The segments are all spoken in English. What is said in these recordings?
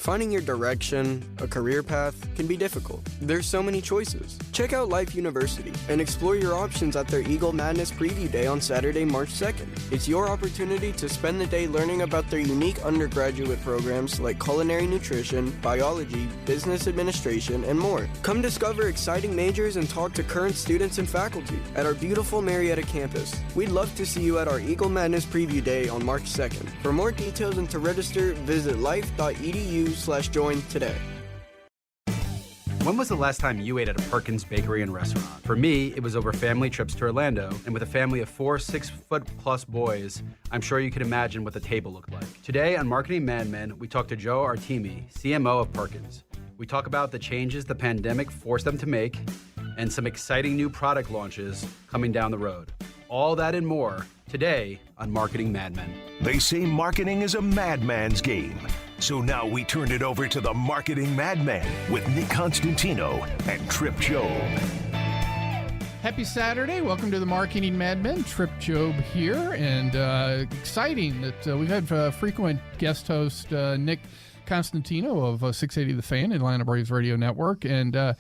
Finding your direction, a career path, can be difficult. There's so many choices. Check out Life University and explore your options at their Eagle Madness Preview Day on Saturday, March 2nd. It's your opportunity to spend the day learning about their unique undergraduate programs like culinary nutrition, biology, business administration, and more. Come discover exciting majors and talk to current students and faculty at our beautiful Marietta campus. We'd love to see you at our Eagle Madness Preview Day on March 2nd. For more details and to register, visit life.edu/join today. When was the last time you ate at a Perkins bakery and restaurant? For me, it was over family trips to Orlando, and with a family of 4 6-foot-plus boys, I'm sure you can imagine what the table looked like. Today on Marketing Mad Men, we talk to Joe Artime, CMO of Perkins. We talk about the changes the pandemic forced them to make, and some exciting new product launches coming down the road. All that and more today on Marketing Mad Men. They say marketing is a madman's game. So now we turn it over to the Marketing Madman with Nick Constantino and Trip Job. Happy Saturday. Welcome to the Marketing Madmen. Trip Job here. And exciting that we've had frequent guest host Nick Constantino of 680 The Fan, Atlanta Braves Radio Network. And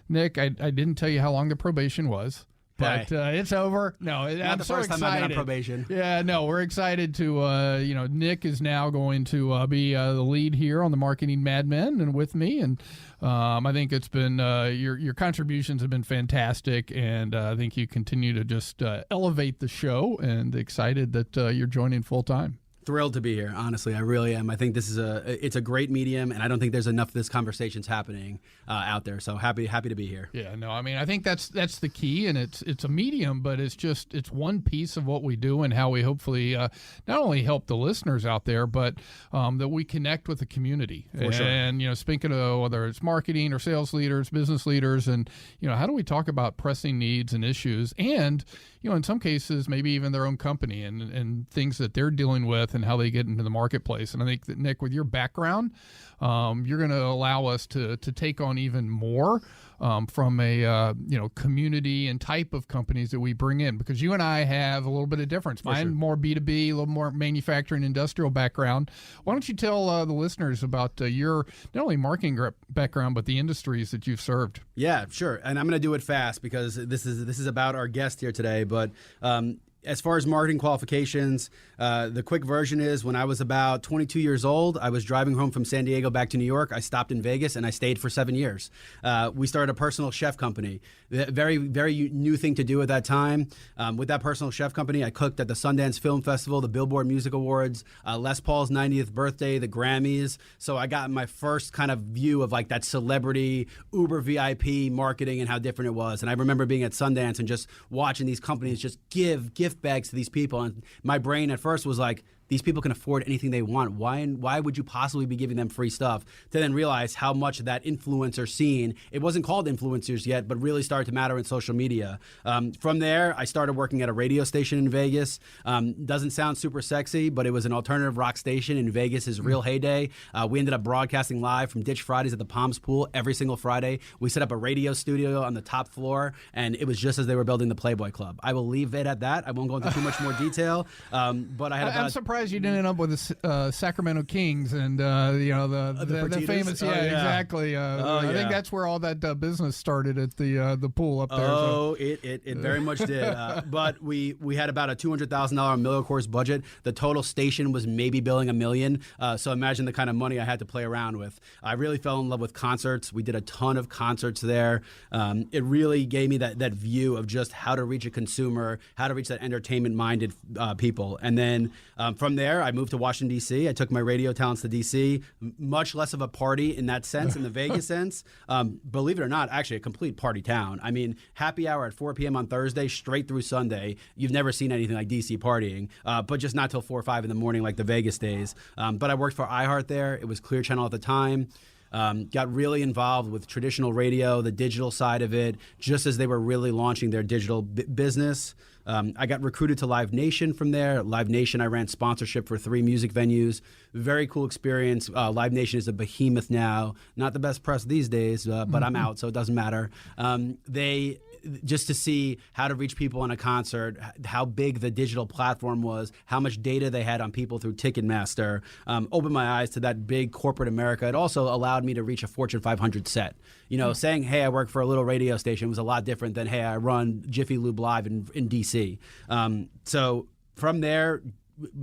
Nick, I didn't tell you how long the probation was. But it's over. No, I'm the so first excited. time I've been on probation. Yeah, no, we're excited to, Nick is now going to be the lead here on the Marketing Madmen and with me. And I think it's been, your contributions have been fantastic. And I think you continue to just elevate the show, and excited that you're joining full time. Thrilled to be here. Honestly, I really am. I think this is it's a great medium, and I don't think there's enough of this conversations happening out there. So happy to be here. Yeah, no, I mean, I think that's the key, and it's a medium, but it's one piece of what we do and how we hopefully not only help the listeners out there, but that we connect with the community. For sure. And speaking of whether it's marketing or sales leaders, business leaders, and how do we talk about pressing needs and issues, and in some cases maybe even their own company and things that they're dealing with and how they get into the marketplace. And I think that, Nick, with your background, you're going to allow us to take on even more from a community and type of companies that we bring in, because you and I have a little bit of difference. Mine more B2B, a little more manufacturing industrial background. Why don't you tell the listeners about your not only marketing background but the industries that you've served? Yeah, sure. And I'm going to do it fast because this is about our guest here today. But as far as marketing qualifications, the quick version is when I was about 22 years old, I was driving home from San Diego back to New York. I stopped in Vegas and I stayed for 7 years. We started a personal chef company. Very, very new thing to do at that time. With that personal chef company, I cooked at the Sundance Film Festival, the Billboard Music Awards, Les Paul's 90th birthday, the Grammys. So I got my first kind of view of like that celebrity Uber VIP marketing and how different it was. And I remember being at Sundance and just watching these companies just give gift bags to these people, and my brain at first was like, these people can afford anything they want. Why would you possibly be giving them free stuff? To then realize how much that influencer scene, it wasn't called influencers yet, but really started to matter in social media. From there, I started working at a radio station in Vegas. Doesn't sound super sexy, but it was an alternative rock station in Vegas' real heyday. We ended up broadcasting live from Ditch Fridays at the Palms Pool every single Friday. We set up a radio studio on the top floor, and it was just as they were building the Playboy Club. I will leave it at that. I won't go into too much more detail. But I'm surprised you didn't end up with the Sacramento Kings and the famous. Exactly. I think that's where all that business started, at the pool up there. Oh, so. It very much did. But we had about a $200,000 AmeliaCourse budget. The total station was maybe billing $1 million. So imagine the kind of money I had to play around with. I really fell in love with concerts. We did a ton of concerts there. It really gave me that view of just how to reach a consumer, how to reach that entertainment-minded people. And then from there, I moved to Washington, D.C. I took my radio talents to D.C. Much less of a party in that sense, in the Vegas sense. Believe it or not, actually a complete party town. I mean, happy hour at 4 p.m. on Thursday, straight through Sunday. You've never seen anything like D.C. partying, but just not till 4 or 5 in the morning like the Vegas days. But I worked for iHeart there. It was Clear Channel at the time. Got really involved with traditional radio, the digital side of it, just as they were really launching their digital business. I got recruited to Live Nation from there. Live Nation, I ran sponsorship for 3 music venues. Very cool experience. Live Nation is a behemoth now. Not the best press these days, but I'm out, so it doesn't matter. Just to see how to reach people on a concert, how big the digital platform was, how much data they had on people through Ticketmaster, opened my eyes to that big corporate America. It also allowed me to reach a Fortune 500 set. Saying, hey, I work for a little radio station was a lot different than, hey, I run Jiffy Lube Live in D.C. So from there,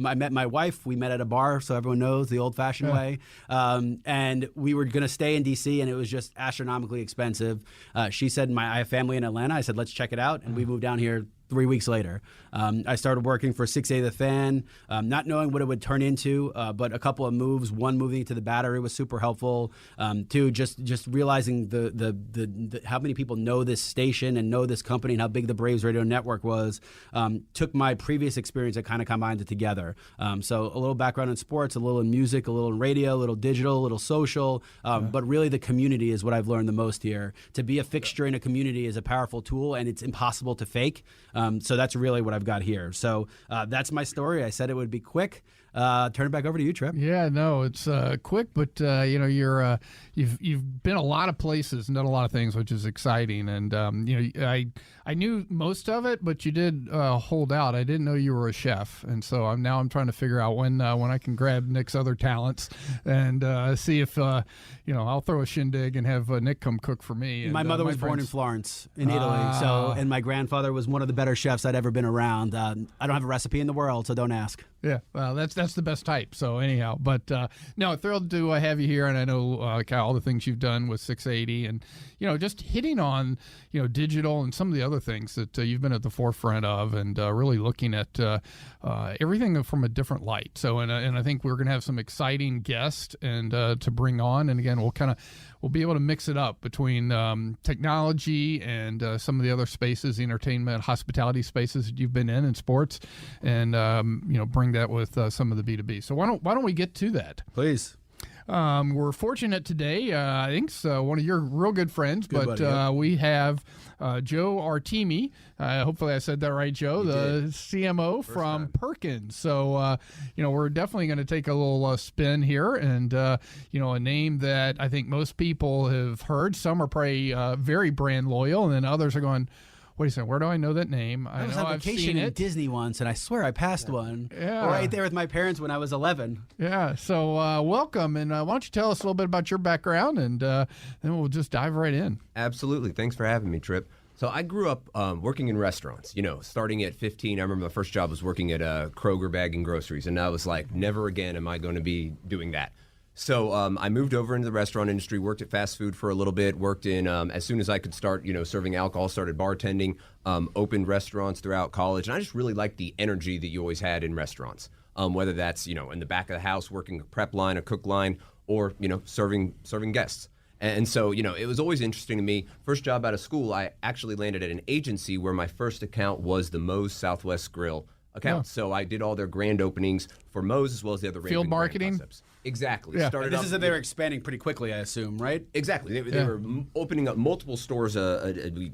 I met my wife. We met at a bar, so everyone knows, the old-fashioned way. And we were going to stay in D.C., and it was just astronomically expensive. She said, I have family in Atlanta. I said, let's check it out. And we moved down here 3 weeks later. I started working for 6A The Fan, not knowing what it would turn into, but a couple of moves. One, moving to the Battery was super helpful. Two, just realizing the how many people know this station and know this company and how big the Braves Radio Network was. Took my previous experience and kind of combined it together. So a little background in sports, a little in music, a little in radio, a little digital, a little social, but really the community is what I've learned the most here. To be a fixture in a community is a powerful tool, and it's impossible to fake. So that's really what I've got here. So that's my story. I said it would be quick. Turn it back over to you, Trip. Yeah, no, it's quick, but you've been a lot of places and done a lot of things, which is exciting. And I knew most of it, but you did hold out. I didn't know you were a chef, and so I'm trying to figure out when I can grab Nick's other talents and see if I'll throw a shindig and have Nick come cook for me. And, my mother was born in Florence, in Italy, and my grandfather was one of the better chefs I'd ever been around. I don't have a recipe in the world, so don't ask. Yeah, well, that's the best type. So anyhow, but no, thrilled to have you here, and I know Kyle, all the things you've done with 680, and just hitting on digital and some of the other things that you've been at the forefront of, and really looking at everything from a different light. So and I think we're going to have some exciting guests and to bring on, and again we'll be able to mix it up between technology and some of the other spaces, the entertainment, hospitality spaces that you've been in sports, and bring that with some of the B2B. So why don't we get to that? Please. We're fortunate today. I think it's one of your real good friends, we have Joe Artime. Hopefully I said that right, Joe, the CMO from Perkins. So, we're definitely going to take a little spin here, and, a name that I think most people have heard. Some are probably very brand loyal, and then others are going, wait a second, where do I know that name? I was on vacation in Disney once, and I swear I passed one. Yeah. Right there with my parents when I was 11. Yeah, so welcome, and why don't you tell us a little bit about your background, and then we'll just dive right in. Absolutely. Thanks for having me, Trip. So I grew up working in restaurants, starting at 15. I remember my first job was working at Kroger bagging groceries, and I was like, never again am I going to be doing that. So I moved over into the restaurant industry, worked at fast food for a little bit, worked in, as soon as I could start, serving alcohol, started bartending, opened restaurants throughout college. And I just really liked the energy that you always had in restaurants, whether that's, in the back of the house, working a prep line, a cook line, or, serving guests. And so, it was always interesting to me. First job out of school, I actually landed at an agency where my first account was the Moe's Southwest Grill account. Yeah. So I did all their grand openings for Moe's as well as the other field marketing. Exactly. Yeah. This is that they were expanding pretty quickly, I assume, right? Exactly. They were opening up multiple stores,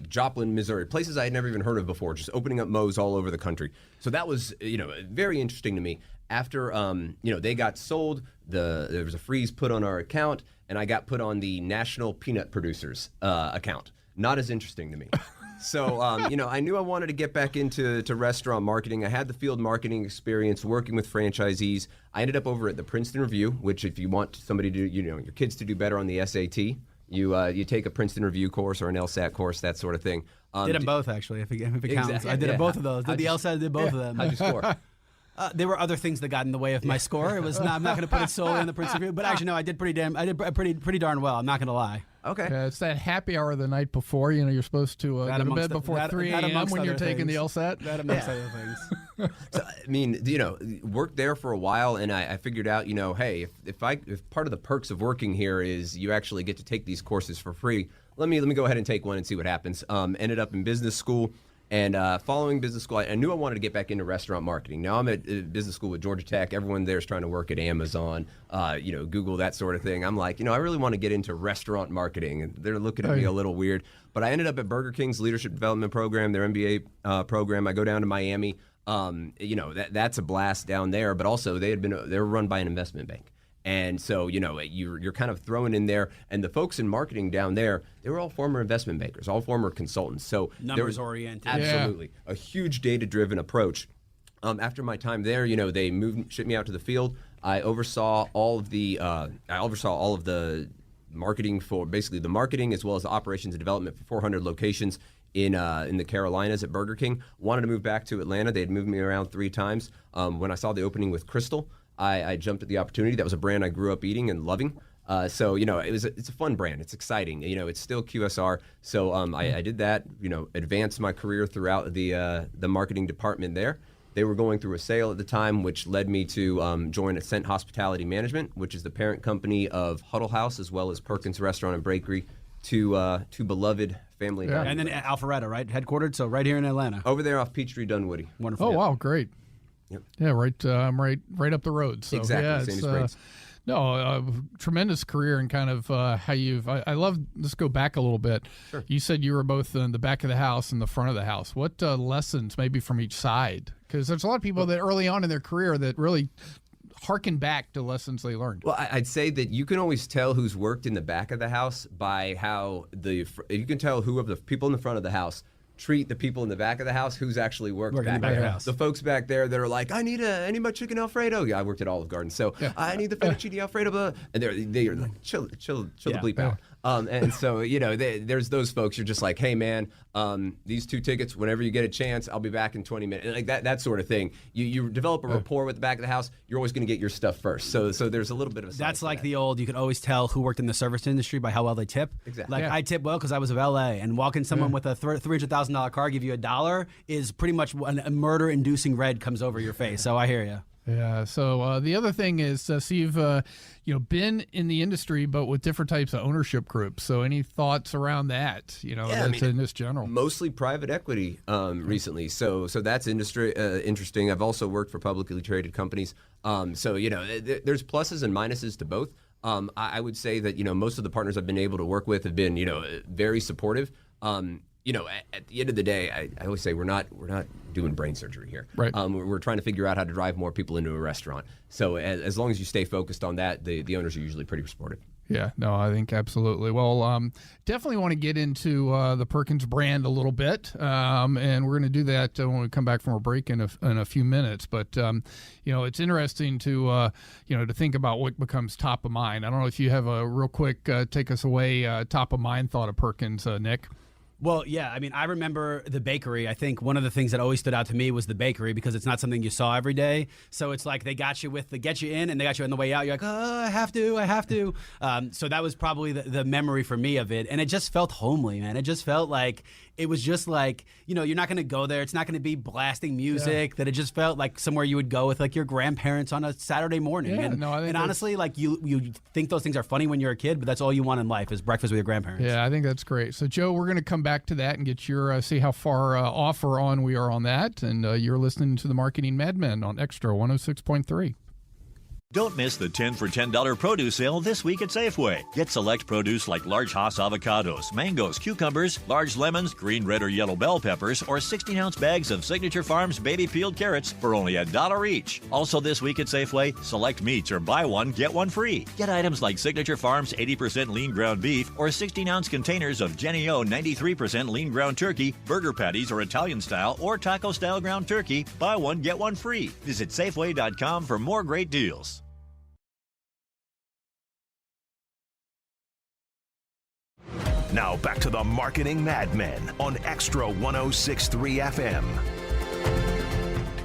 Joplin, Missouri, places I had never even heard of before, just opening up Moe's all over the country. So that was, very interesting to me. After, they got sold, there was a freeze put on our account, and I got put on the National Peanut Producers account. Not as interesting to me. So, I knew I wanted to get back into restaurant marketing. I had the field marketing experience working with franchisees. I ended up over at the Princeton Review, which if you want somebody to, your kids to do better on the SAT, you take a Princeton Review course or an LSAT course, that sort of thing. Did them both, actually, if it counts. Exactly. I did both of those. Did the LSAT, did both of them. How'd you score? There were other things that got in the way of my score. It was I'm not going to put it solely on the Princeton Review, but actually no, I did pretty darn well. I'm not going to lie. Okay. It's that happy hour the night before. You're supposed to go to bed before 3 a.m. when you're taking the LSAT. That amongst other things. So, worked there for a while, and I figured out, hey, if part of the perks of working here is you actually get to take these courses for free, let me go ahead and take one and see what happens. Ended up in business school. And following business school, I knew I wanted to get back into restaurant marketing. Now I'm at business school with Georgia Tech. Everyone there is trying to work at Amazon, Google, that sort of thing. I'm like, I really want to get into restaurant marketing. And they're looking at me a little weird. But I ended up at Burger King's leadership development program, their MBA program. I go down to Miami. That's a blast down there. But also they were run by an investment bank. And so, you're kind of thrown in there. And the folks in marketing down there, they were all former investment bankers, all former consultants. So numbers oriented. Absolutely. Yeah. A huge data-driven approach. After my time there, they shipped me out to the field. I oversaw all of the marketing for basically the marketing as well as the operations and development for 400 locations in the Carolinas at Burger King. Wanted to move back to Atlanta. They had moved me around 3 times. When I saw the opening with Crystal, I jumped at the opportunity. That was a brand I grew up eating and loving. It's a fun brand. It's exciting. It's still QSR. So I did that. Advanced my career throughout the marketing department there. They were going through a sale at the time, which led me to join Ascent Hospitality Management, which is the parent company of Huddle House as well as Perkins Restaurant and Bakery, two beloved family. Yeah. And then Alpharetta, right, headquartered. So right here in Atlanta. Over there off Peachtree, Dunwoody. Wonderful. Oh wow, great. Yep. Yeah, right up the road. So, exactly, yeah, same as Briggs. Tremendous career and kind of how you've. I love. Let's go back a little bit. Sure. You said you were both in the back of the house and the front of the house. What lessons maybe from each side? Because there's a lot of people that early on in their career that really harken back to lessons they learned. Well, I'd say that you can always tell who's worked in the back of the house by how you can tell who of the people in the front of the house treat the people in the back of the house who's actually worked back of the there. house. The folks back there that are like, I need my chicken Alfredo. Yeah, I worked at Olive Garden, so I need the fettuccine Alfredo. Blah. And they're like, chill the bleep out. And so, there's those folks. You're just like, hey, man, these 2 tickets, whenever you get a chance, I'll be back in 20 minutes. Like that sort of thing. You develop a rapport with the back of the house. You're always going to get your stuff first. So there's a little bit of a That's like the old, you could always tell who worked in the service industry by how well they tip. Exactly. Like I tip well because I was of LA, and walking someone with a $300,000 car, give you $1 is pretty much a murder-inducing red comes over your face. So I hear you. Yeah. So the other thing is, so you've been in the industry, but with different types of ownership groups. So any thoughts around that? In this general. Mostly private equity recently. So that's interesting. I've also worked for publicly traded companies. There's pluses and minuses to both. I would say that most of the partners I've been able to work with have been very supportive. At the end of the day, I always say we're not doing brain surgery here. Right. We're trying to figure out how to drive more people into a restaurant. So as long as you stay focused on that, the owners are usually pretty supportive. Yeah, no, I think absolutely. Well, definitely want to get into the Perkins brand a little bit, and we're going to do that when we come back from a break in a few minutes. But it's interesting to think about what becomes top of mind. I don't know if you have a real quick take us away top of mind thought of Perkins, Nick. Well, yeah. I mean, I remember the bakery. I think one of the things that always stood out to me was the bakery because it's not something you saw every day. So it's like they got you with the get you in and they got you on the way out. You're like, oh, I have to. So that was probably the memory for me of it. And it just felt homely, man. It just felt like it was just like, you're not going to go there. It's not going to be blasting music. That it just felt like somewhere you would go with like your grandparents on a Saturday morning. Yeah, and honestly, like you think those things are funny when you're a kid, but that's all you want in life is breakfast with your grandparents. Yeah, I think that's great. So, Joe, we're going to come back to that and get your see how far off or on we are on that. And you're listening to the Marketing Madmen on Extra 106.3. Don't miss the 10 for $10 produce sale this week at Safeway. Get select produce like large Hass avocados, mangoes, cucumbers, large lemons, green, red, or yellow bell peppers, or 16-ounce bags of Signature Farms baby peeled carrots for only $1 each. Also this week at Safeway, select meats or buy one, get one free. Get items like Signature Farms 80% lean ground beef or 16-ounce containers of Jenny O 93% lean ground turkey, burger patties or Italian style or taco style ground turkey. Buy one, get one free. Visit Safeway.com for more great deals. Now back to the Marketing Madmen on Extra 106.3 FM.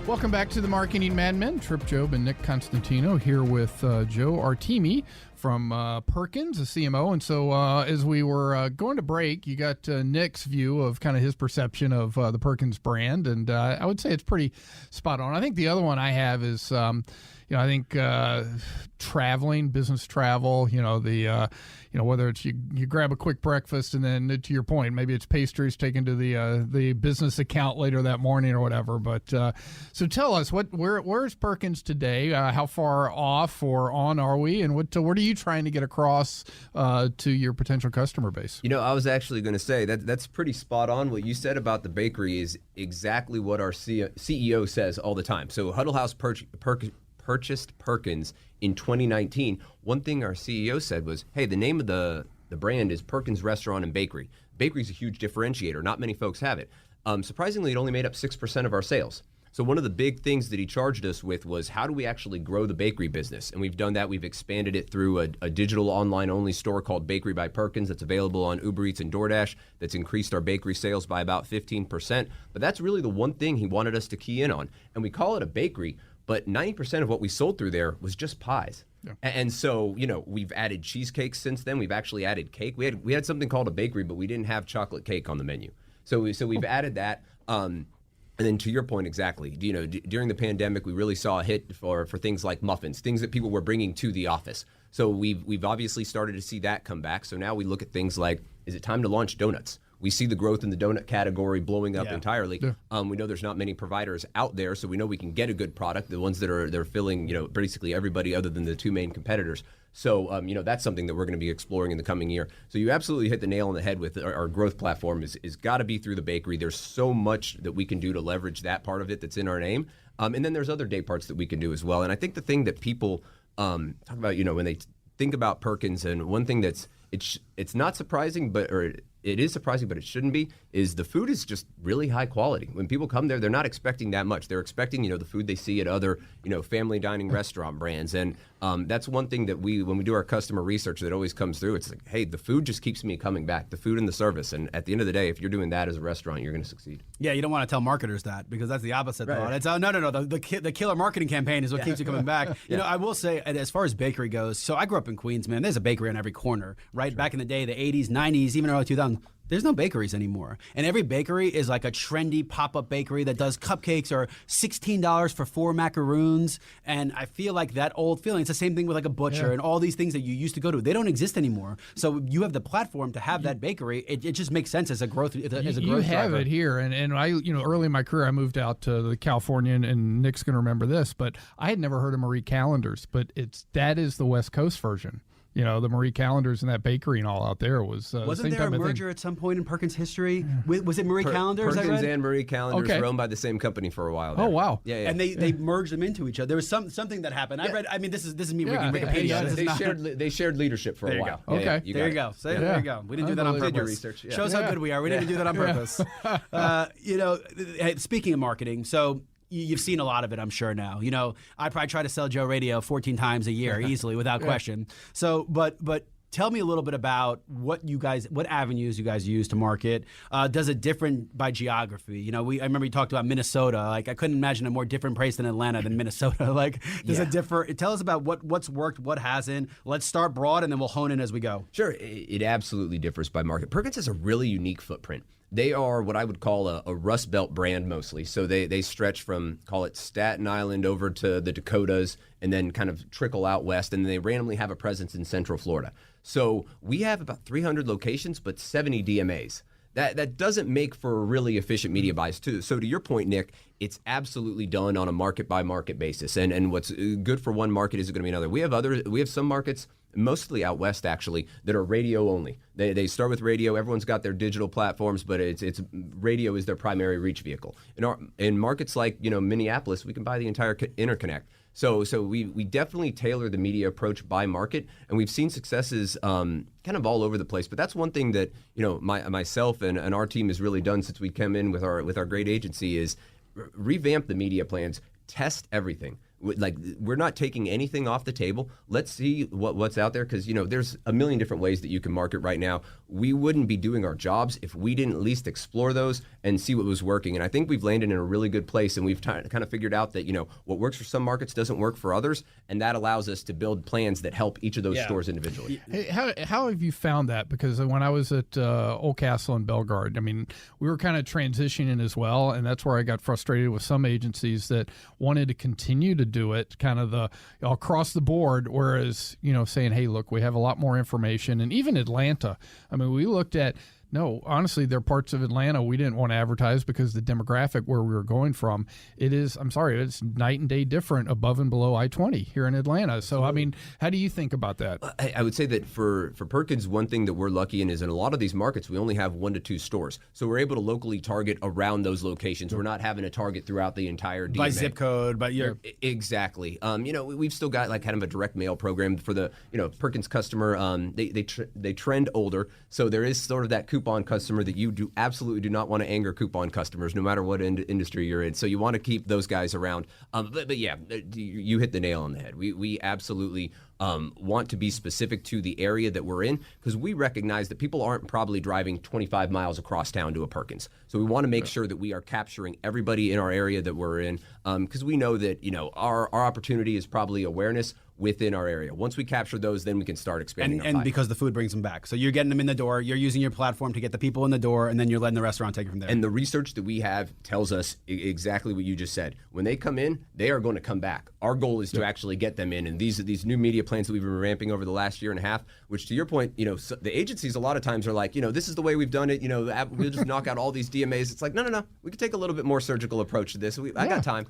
Welcome back to the Marketing Madmen. Trip Job and Nick Constantino here with Joe Artime from Perkins, a CMO. And so as we were going to break, you got Nick's view of kind of his perception of the Perkins brand. And I would say it's pretty spot on. I think the other one I have is, I think traveling, business travel, whether it's you grab a quick breakfast and then, to your point, maybe it's pastries taken to the business account later that morning or whatever. But so tell us, where's Perkins today? How far off or on are we? And what are you trying to get across to your potential customer base? I was actually going to say that's pretty spot on. What you said about the bakery is exactly what our CEO says all the time. So Huddle House purchased Perkins in 2019. One thing our CEO said was, hey, the name of the brand is Perkins Restaurant and Bakery. Bakery is a huge differentiator. Not many folks have it. Surprisingly, it only made up 6% of our sales. So one of the big things that he charged us with was, how do we actually grow the bakery business? And we've done that. We've expanded it through a digital online-only store called Bakery by Perkins that's available on Uber Eats and DoorDash that's increased our bakery sales by about 15%. But that's really the one thing he wanted us to key in on. And we call it a bakery, but 90% of what we sold through there was just pies. Yeah. And so, we've added cheesecakes since then. We've actually added cake. We had something called a bakery, but we didn't have chocolate cake on the menu. So we've added that. And then to your point, exactly, during the pandemic, we really saw a hit for things like muffins, things that people were bringing to the office. So we've obviously started to see that come back. So now we look at things like, is it time to launch donuts? We see the growth in the donut category blowing up entirely. Yeah. We know there's not many providers out there, so we know we can get a good product, the ones that are filling, basically everybody other than the two main competitors. So, that's something that we're going to be exploring in the coming year. So you absolutely hit the nail on the head with our growth platform is got to be through the bakery. There's so much that we can do to leverage that part of it that's in our name. And then there's other day parts that we can do as well. And I think the thing that people talk about, when they think about Perkins, and one thing it's not surprising, or it is surprising, but it shouldn't be, is the food is just really high quality. When people come there, they're not expecting that much. They're expecting, the food they see at other, family dining restaurant brands. And that's one thing that when we do our customer research that always comes through, it's like, hey, the food just keeps me coming back, the food and the service. And at the end of the day, if you're doing that as a restaurant, you're going to succeed. Yeah, you don't want to tell marketers that, because that's the opposite right. thought. It's, no, the killer marketing campaign is what keeps you coming back. I will say, as far as bakery goes, so I grew up in Queens, man. There's a bakery on every corner, right? Sure. Back in the day, the 80s, 90s, even early 2000s. There's no bakeries anymore. And every bakery is like a trendy pop-up bakery that does cupcakes or $16 for 4 macaroons. And I feel like that old feeling, it's the same thing with like a butcher and all these things that you used to go to. They don't exist anymore. So you have the platform to have that bakery. It just makes sense as a growth driver. You have it here. And I, early in my career, I moved out to California, and Nick's going to remember this, but I had never heard of Marie Callender's, but that is the West Coast version. The Marie Callender's and that bakery and all out there wasn't there a merger at some point in Perkins history? Was it Marie Callender's? Perkins and Marie Callender's were owned by the same company for a while there. Oh wow! Yeah. And they merged them into each other. There was something that happened. I read. I mean, this is me reading Wikipedia. They shared leadership for a while. Okay, there you go. There you go. We didn't do that on purpose. Research. Yeah. Shows how good we are. We didn't do that on purpose. Hey, speaking of marketing, so. You've seen a lot of it, I'm sure now. I probably try to sell Joe Radio 14 times a year easily, without question. So, but tell me a little bit about what avenues you guys use to market. Does it differ by geography? I remember you talked about Minnesota. Like, I couldn't imagine a more different place than Atlanta than Minnesota. Like, does it differ? Tell us about what's worked, what hasn't. Let's start broad, and then we'll hone in as we go. Sure, it absolutely differs by market. Perkins has a really unique footprint. They are what I would call a Rust Belt brand mostly. So they stretch from, call it Staten Island over to the Dakotas, and then kind of trickle out west, and then they randomly have a presence in Central Florida. So we have about 300 locations, but 70 DMAs. That doesn't make for a really efficient media buys too. So to your point, Nick, it's absolutely done on a market by market basis. And what's good for one market isn't going to be another. We have some markets, mostly out west actually, that are radio only. They start with radio. Everyone's got their digital platforms, but it's radio is their primary reach vehicle. In markets like Minneapolis, we can buy the entire interconnect. So we definitely tailor the media approach by market, and we've seen successes kind of all over the place. But that's one thing that myself and our team has really done since we came in with our great agency is revamp the media plans, test everything. Like, we're not taking anything off the table. Let's see what's out there, because there's a million different ways that you can market right now. We wouldn't be doing our jobs if we didn't at least explore those and see what was working. And I think we've landed in a really good place, and we've kind of figured out that what works for some markets doesn't work for others, and that allows us to build plans that help each of those stores individually. Hey, how have you found that? Because when I was at Oldcastle and Bellegarde, I mean, we were kind of transitioning as well, and that's where I got frustrated with some agencies that wanted to continue to do it, kind of the across the board, whereas, saying, hey, look, we have a lot more information. And even Atlanta, I mean, we looked at, no, honestly, there are parts of Atlanta we didn't want to advertise because the demographic where we were going from, it's night and day different above and below I-20 here in Atlanta. So, I mean, how do you think about that? I would say that for Perkins, one thing that we're lucky in is in a lot of these markets, we only have 1 to 2 stores. So we're able to locally target around those locations. We're not having to target throughout the entire DMA. By zip code, but you're... Exactly. We've still got like kind of a direct mail program for the, Perkins customer. They trend older. So there is sort of that coupon customer that you absolutely do not want to anger coupon customers, no matter what industry you're in. So you want to keep those guys around. But yeah, you hit the nail on the head. We absolutely want to be specific to the area that we're in, because we recognize that people aren't probably driving 25 miles across town to a Perkins. So we want to make sure that we are capturing everybody in our area that we're in, because we know that our opportunity is probably awareness within our area. Once we capture those, then we can start expanding. And because the food brings them back. So you're getting them in the door, you're using your platform to get the people in the door, and then you're letting the restaurant take it from there. And the research that we have tells us exactly what you just said. When they come in, they are going to come back. Our goal is to actually get them in. And these new media plans that we've been ramping over the last year and a half, which to your point, so the agencies a lot of times are like, this is the way we've done it. We'll just knock out all these DMAs. It's like, no. We could take a little bit more surgical approach to this. I got time.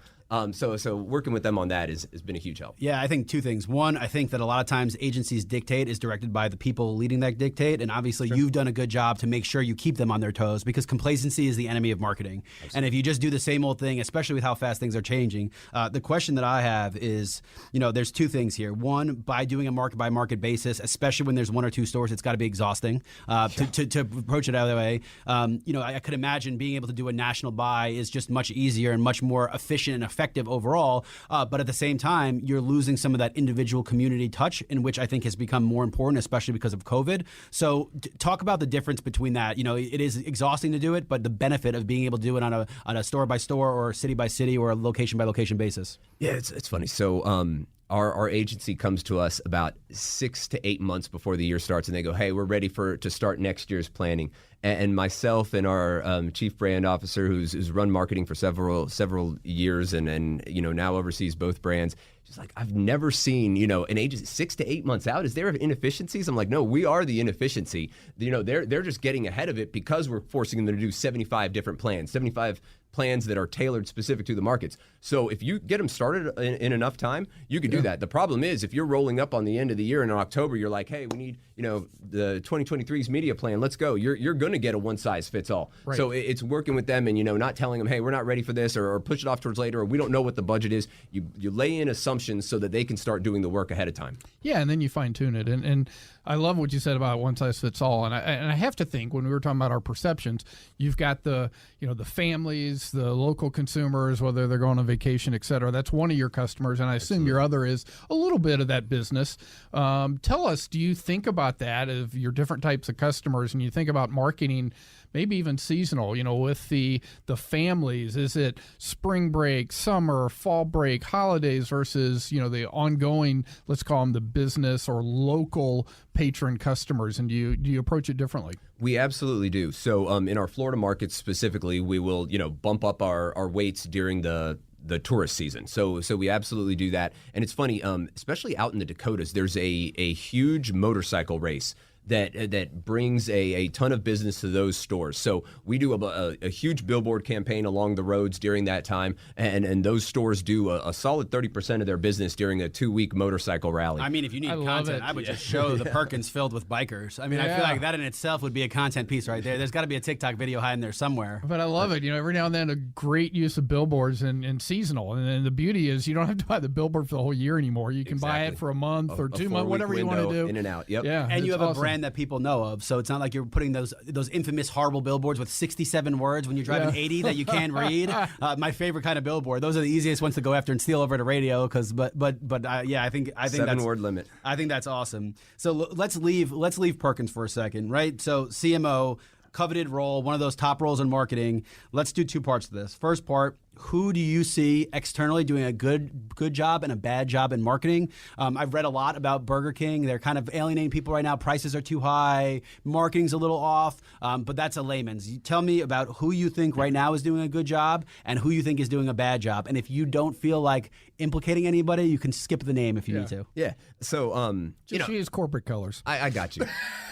So working with them on that has been a huge help. Yeah, I think 2 things. One, I think that a lot of times agencies dictate is directed by the people leading that dictate. And obviously you've done a good job to make sure you keep them on their toes, because complacency is the enemy of marketing. Absolutely. And if you just do the same old thing, especially with how fast things are changing, the question that I have is, there's 2 things here. One, by doing a market by market basis, especially when there's 1 or 2 stores, it's got to be exhausting to approach it either way. I could imagine being able to do a national buy is just much easier and much more efficient and effective overall. But at the same time, you're losing some of that individual community touch, in which I think has become more important, especially because of COVID. So talk about the difference between that. It is exhausting to do it, but the benefit of being able to do it on a store by store or city by city or a location by location basis. Yeah, it's funny. So our agency comes to us about 6 to 8 months before the year starts, and they go, hey, we're ready to start next year's planning. And myself and our chief brand officer, who's run marketing for several years and now oversees both brands, she's like, I've never seen an agency 6 to 8 months out. Is there inefficiencies? I'm like, no, we are the inefficiency. They're just getting ahead of it because we're forcing them to do 75 different plans, 75 plans that are tailored specific to the markets. So if you get them started in enough time, you can do that. The problem is if you're rolling up on the end of the year in October, you're like, hey, we need the 2023's media plan. Let's go. You're going to get a one size fits all. Right. So it's working with them and not telling them, hey, we're not ready for this, or push it off towards later, or we don't know what the budget is. You lay in assumptions so that they can start doing the work ahead of time. Yeah, and then you fine tune it. And I love what you said about one size fits all. And I have to think, when we were talking about our perceptions, you've got the the families, the local consumers, whether they're going on vacation, et cetera. That's one of your customers, and I assume your other is a little bit of that business. Tell us, do you think about that of your different types of customers, and you think about marketing, maybe even seasonal, with the families? Is it spring break, summer, fall break, holidays versus, the ongoing, let's call them the business or local patron customers? And do you approach it differently? We absolutely do. So in our Florida markets specifically, we will, bump up our weights during the tourist season. So we absolutely do that. And it's funny, especially out in the Dakotas, there's a huge motorcycle race that brings a ton of business to those stores. So we do a huge billboard campaign along the roads during that time, and those stores do a solid 30% of their business during a 2-week motorcycle rally. I mean, if you need content, I would just show the Perkins filled with bikers. I mean, I feel like that in itself would be a content piece right there. There's got to be a TikTok video hiding there somewhere. But I love it. Every now and then a great use of billboards and seasonal. And the beauty is you don't have to buy the billboard for the whole year anymore. You can buy it for a month or 2 months, whatever you want to do. In and out. Yep. Yeah, and you have awesome. a brand that people know of, so it's not like you're putting those infamous horrible billboards with 67 words when you're driving 80 that you can't read. My favorite kind of billboard. Those are the easiest ones to go after and steal over to radio. I think 7-word limit. I think that's awesome. So let's leave Perkins for a second, right? So CMO, coveted role, one of those top roles in marketing. Let's do 2 parts to this. First part, who do you see externally doing a good job and a bad job in marketing? I've read a lot about Burger King. They're kind of alienating people right now. Prices are too high. Marketing's a little off, but that's a layman's. You tell me about who you think right now is doing a good job and who you think is doing a bad job. And if you don't feel like implicating anybody, you can skip the name if you need to. Yeah. So, Just use corporate colors. I got you.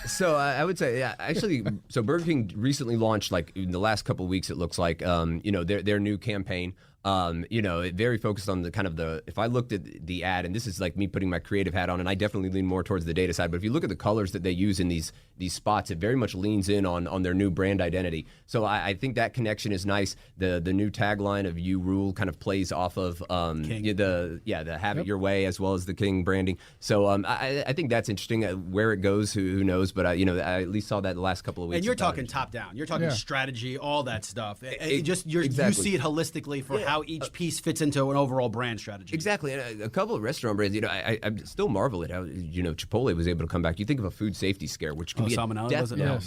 So I would say, actually, so Burger King recently launched, like in the last couple of weeks, it looks like, their new campaign. Very focused on the kind of if I looked at the ad, and this is like me putting my creative hat on, and I definitely lean more towards the data side, but if you look at the colors that they use in these spots, it very much leans in on their new brand identity. So I think that connection is nice. The new tagline of "You Rule" kind of plays off of the "Have It Your Way" as well as the King branding. So I think that's interesting. Where it goes, who knows? But I at least saw that the last couple of weeks. And you're talking top down. You're talking strategy, all that stuff. You see it holistically for how each piece fits into an overall brand strategy. Exactly. And a couple of restaurant brands, I still marvel at how, Chipotle was able to come back. You think of a food safety scare, which can be a death knell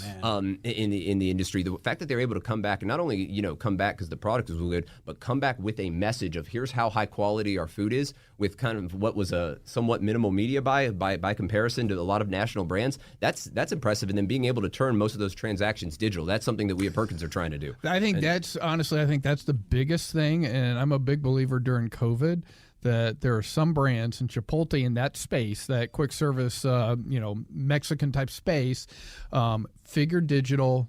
in the industry. The fact that they're able to come back and not only, come back because the product was good, but come back with a message of here's how high quality our food is with kind of what was a somewhat minimal media by comparison to a lot of national brands. That's impressive. And then being able to turn most of those transactions digital, that's something that we at Perkins are trying to do. I think that's the biggest thing. And I'm a big believer during COVID that there are some brands, and Chipotle in that space, that quick service, Mexican type space, figure digital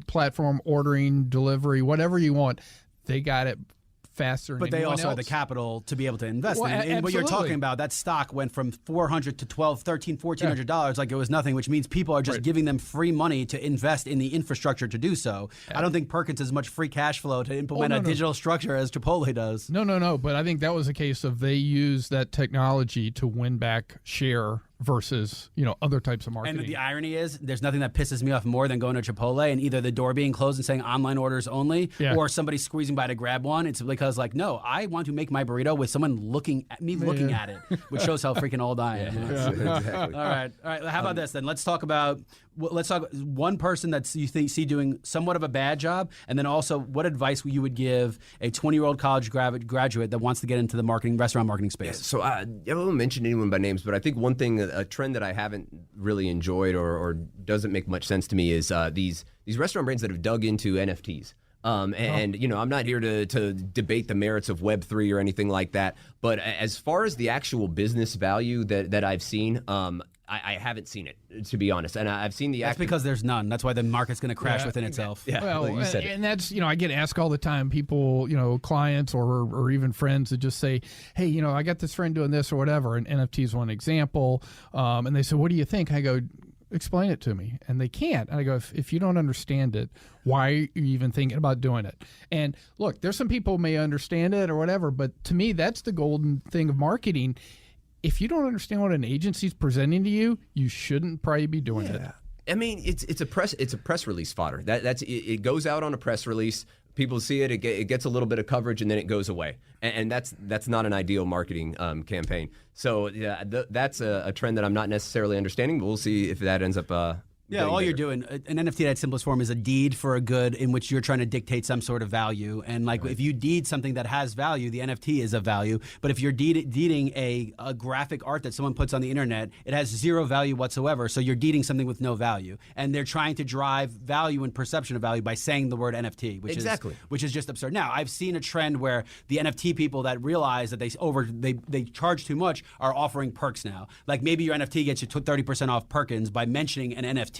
platform, ordering, delivery, whatever you want, they got it faster than but they also else. have the capital to be able to invest in. Absolutely. And what you're talking about, that stock went from $400 to $1,200, $1,300, $1,400 like it was nothing, which means people are just giving them free money to invest in the infrastructure to do so. I don't think Perkins has much free cash flow to implement a digital structure as Chipotle does. No. But I think that was a case of they used that technology to win back share versus other types of marketing. And the irony is, there's nothing that pisses me off more than going to Chipotle and either the door being closed and saying online orders only, or somebody squeezing by to grab one. It's because no, I want to make my burrito with someone looking at it, which shows how freaking old I am. Exactly. All right. How about this then? Let's talk one person that you see doing somewhat of a bad job, and then also what advice you would give a 20-year-old college graduate that wants to get into the restaurant marketing space. Yeah, so I won't mention anyone by names, but I think one thing, a trend that I haven't really enjoyed or doesn't make much sense to me is these restaurant brands that have dug into NFTs. I'm not here to debate the merits of Web3 or anything like that, but as far as the actual business value that I've seen, I haven't seen it, to be honest. And I've seen That's because there's none. That's why the market's going to crash within itself. Yeah, well, you said and that's, I get asked all the time, people, clients or even friends that just say, hey, I got this friend doing this or whatever, and NFT is one example. And they say, what do you think? I go, explain it to me. And they can't. And I go, if you don't understand it, why are you even thinking about doing it? And look, there's some people who may understand it or whatever, but to me, that's the golden thing of marketing. If you don't understand what an agency's presenting to you, you shouldn't probably be doing it. I mean, it's a press release fodder. It goes out on a press release. People see it. It gets a little bit of coverage, and then it goes away. And that's not an ideal marketing campaign. So that's a trend that I'm not necessarily understanding. But we'll see if that ends up. All you're doing, an NFT at its simplest form is a deed for a good in which you're trying to dictate some sort of value. And if you deed something that has value, the NFT is of value. But if you're deeding a graphic art that someone puts on the internet, it has zero value whatsoever. So you're deeding something with no value. And they're trying to drive value and perception of value by saying the word NFT, which is just absurd. Now, I've seen a trend where the NFT people that realize that they charge too much are offering perks now. Like maybe your NFT gets you 30% off Perkins by mentioning an NFT.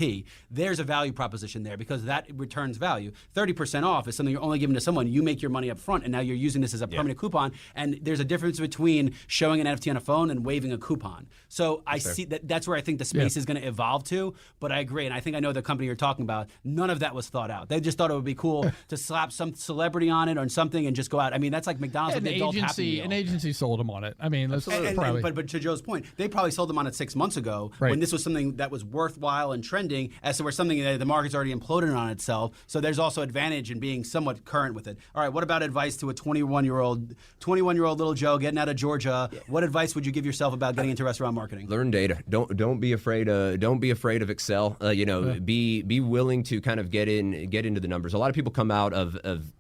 There's a value proposition there because that returns value. 30% off is something you're only giving to someone. You make your money up front, and now you're using this as a permanent coupon. And there's a difference between showing an NFT on a phone and waving a coupon. So I see that's where I think the space is going to evolve to. But I agree, and I think I know the company you're talking about. None of that was thought out. They just thought it would be cool to slap some celebrity on it or something and just go out. I mean, that's like McDonald's with the adult Happy Meal. An agency sold them on it. I mean, that's probably. But to Joe's point, they probably sold them on it 6 months ago when this was something that was worthwhile and trending, as to where something that the market's already imploded on itself. So there's also advantage in being somewhat current with it. All right, what about advice to a 21-year-old little Joe getting out of Georgia? What advice would you give yourself about getting into restaurant marketing? Learn data. Don't be afraid. Don't be afraid of Excel. Be willing to kind of get into the numbers. A lot of people come out of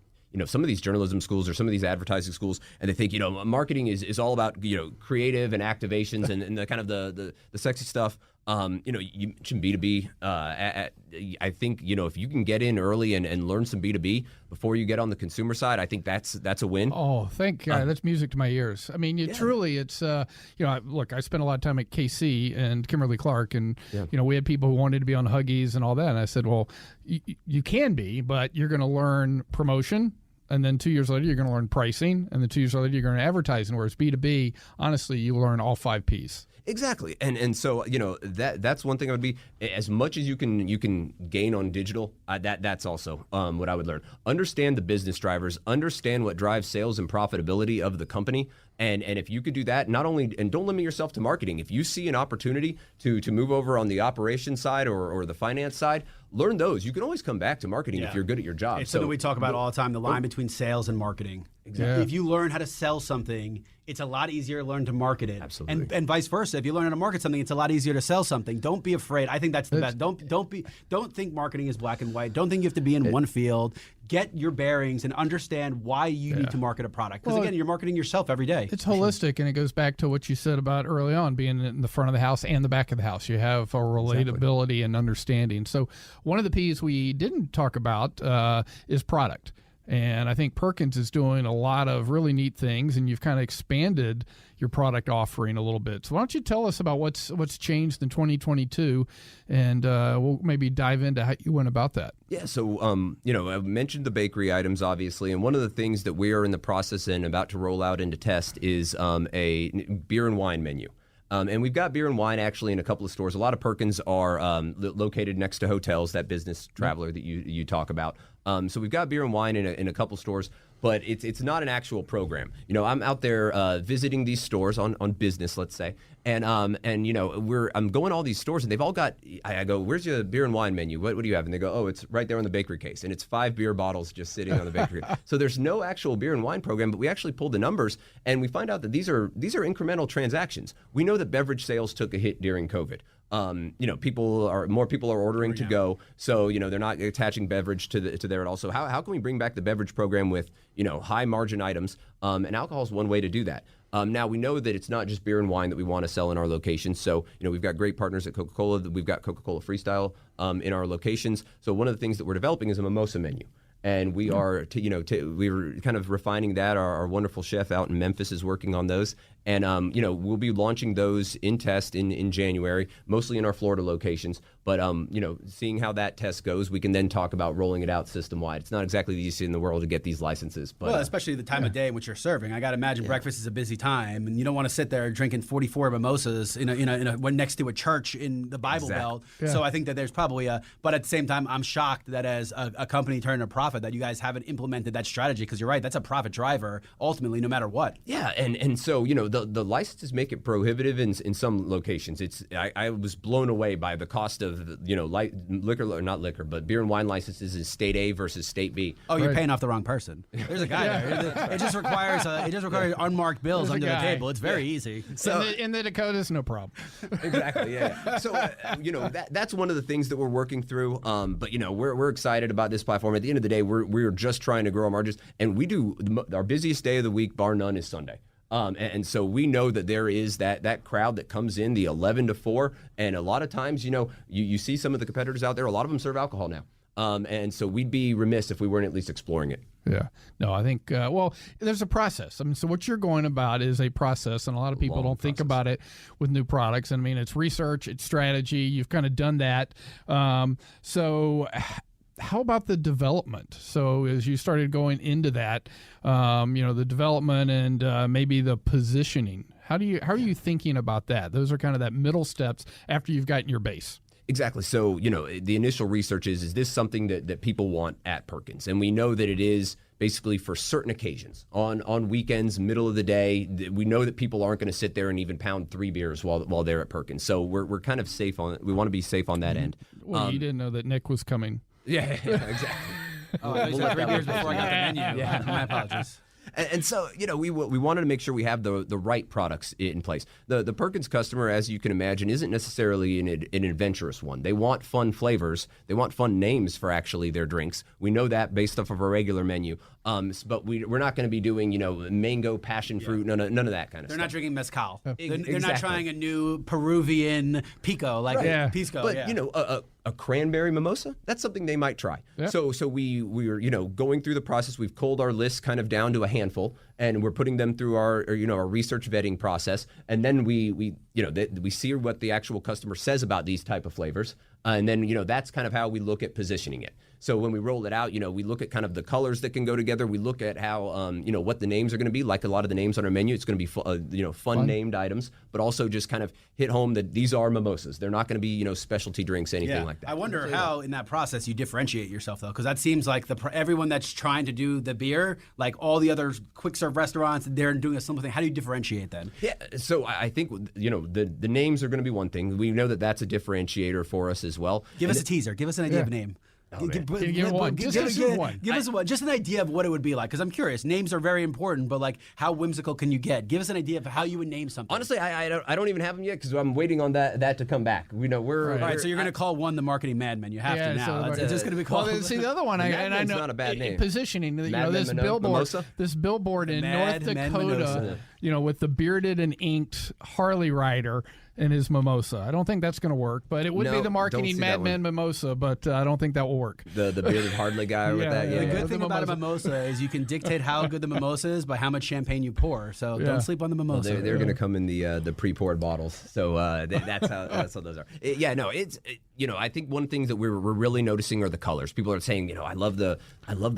some of these journalism schools or some of these advertising schools, and they think, marketing is all about, creative and activations and the kind of the sexy stuff. You mentioned B2B. I think, if you can get in early and learn some B2B before you get on the consumer side, I think that's a win. Oh, thank God. That's music to my ears. I mean, truly, it's, look, I spent a lot of time at KC and Kimberly-Clark, and, we had people who wanted to be on Huggies and all that. And I said, well, you can be, but you're going to learn promotion. And then 2 years later, you're going to learn pricing. And then 2 years later, you're going to advertise. And whereas B2B, honestly, you learn all 5 Ps. Exactly, and so that's one thing I would be, as much as you can gain on digital. That's also what I would learn. Understand the business drivers. Understand what drives sales and profitability of the company. And if you could do that, not only, and don't limit yourself to marketing. If you see an opportunity to move over on the operations side or the finance side, learn those. You can always come back to marketing if you're good at your job. It's something we talk about all the time, the line between sales and marketing. Exactly. Yeah. If you learn how to sell something, it's a lot easier to learn to market it. Absolutely. And vice versa. If you learn how to market something, it's a lot easier to sell something. Don't be afraid. I think that's the best. Don't think marketing is black and white. Don't think you have to be in one field. Get your bearings and understand why you need to market a product. Because again, you're marketing yourself every day. It's holistic, and it goes back to what you said about early on, being in the front of the house and the back of the house. You have a relatability and understanding. So one of the P's we didn't talk about is product. And I think Perkins is doing a lot of really neat things, and you've kind of expanded your product offering a little bit. So why don't you tell us about what's changed in 2022, and we'll maybe dive into how you went about that. Yeah, so I mentioned the bakery items, obviously, and one of the things that we are in the process and about to roll out into test is a beer and wine menu. And we've got beer and wine actually in a couple of stores. A lot of Perkins are located next to hotels, that business traveler that you talk about. So we've got beer and wine in a couple stores, but it's not an actual program. I'm out there visiting these stores on business, let's say, and I'm going to all these stores, and they've all got. I go, where's your beer and wine menu? What do you have? And they go, oh, it's right there on the bakery case, and it's 5 beer bottles just sitting on the bakery. So there's no actual beer and wine program, but we actually pulled the numbers, and we find out that these are incremental transactions. We know that beverage sales took a hit during COVID. More people are ordering to go, so they're not attaching beverage to there at all. So how can we bring back the beverage program with high margin items? And alcohol is one way to do that. Now we know that it's not just beer and wine that we want to sell in our locations. So we've got great partners at Coca-Cola. We've got Coca-Cola Freestyle in our locations. So one of the things that we're developing is a mimosa menu. And we are, we were kind of refining that. Our wonderful chef out in Memphis is working on those. And, we'll be launching those in test in January, mostly in our Florida locations. But, seeing how that test goes, we can then talk about rolling it out system-wide. It's not exactly the easiest in the world to get these licenses. But, well, especially the time of day in which you're serving. I got to imagine breakfast is a busy time, and you don't want to sit there drinking 44 mimosas when next to a church in the Bible Belt. Yeah. So I think that there's probably but at the same time, I'm shocked that as a company turning a profit, that you guys haven't implemented that strategy, because you're right, that's a profit driver ultimately, no matter what. Yeah, and so the licenses make it prohibitive in some locations. I was blown away by the cost of but beer and wine licenses is state A versus state B. Oh, you're paying off the wrong person. There's a guy there. It just requires unmarked bills under the table. It's very easy. So in the Dakotas, no problem. Exactly. Yeah. So that's one of the things that we're working through. But we're excited about this platform. At the end of the day, we're just trying to grow our margins, and we do our busiest day of the week, bar none, is Sunday. And so we know that there is that crowd that comes in the 11 to 4, and a lot of times, you see some of the competitors out there. A lot of them serve alcohol now, and so we'd be remiss if we weren't at least exploring it. Yeah. No, I think, there's a process. I mean, so what you're going about is a process, and a lot of people don't think about it with new products. I mean, it's research, it's strategy. You've kind of done that. So how about the development? So as you started going into that, the development and maybe the positioning, how are you thinking about that? Those are kind of that middle steps after you've gotten your base. Exactly. So, the initial research is this something that people want at Perkins? And we know that it is basically for certain occasions. On weekends, middle of the day, we know that people aren't going to sit there and even pound 3 beers while they're at Perkins. So we're kind of safe on it. We want to be safe on that end. Well, you didn't know that Nick was coming. Yeah, exactly. Oh, I was 3 beers before I got the menu. Yeah, my apologies. And so, we wanted to make sure we have the right products in place. The Perkins customer, as you can imagine, isn't necessarily an adventurous one. They want fun flavors. They want fun names for actually their drinks. We know that based off of our regular menu. But we're not going to be doing, mango, passion fruit, none of that kind of stuff. They're not drinking mezcal. They're not Exactly. trying a new Peruvian pico, like pisco. But, a cranberry mimosa, that's something they might try. Yeah. So we're going through the process. We've culled our list kind of down to a handful, and we're putting them through our research vetting process. And then we see what the actual customer says about these type of flavors. And then, that's kind of how we look at positioning it. So when we roll it out, we look at kind of the colors that can go together. We look at how, what the names are going to be. Like a lot of the names on our menu, it's going to be, fun named items, but also just kind of hit home that these are mimosas. They're not going to be, specialty drinks, anything like that. I wonder how in that process you differentiate yourself, though, because that seems like everyone that's trying to do the beer, like all the other quick serve restaurants, they're doing a similar thing. How do you differentiate then? Yeah, so I think, the names are going to be one thing. We know that that's a differentiator for us as well. Give us a teaser. Give us an idea of a name. Give one. Just one. Give us one. Just an idea of what it would be like, because I'm curious. Names are very important, but like, how whimsical can you get? Give us an idea of how you would name something. Honestly, I don't even have them yet because I'm waiting on that to come back. We're all right. So you're going to call one the marketing madman. You have to now. So it's just going to be called. Well, see the other one. I know not a bad name. Positioning. This billboard in North Dakota. With the bearded and inked Harley rider and his mimosa. I don't think that's going to work, but it would be the marketing madman mimosa, but I don't think that will work. The bearded Harley guy with that. The good thing about a mimosa is you can dictate how good the mimosa is by how much champagne you pour. So don't sleep on the mimosa. Well, they're going to come in the pre-poured bottles. So that's how those are. I think one thing that we're really noticing are the colors. People are saying, I love the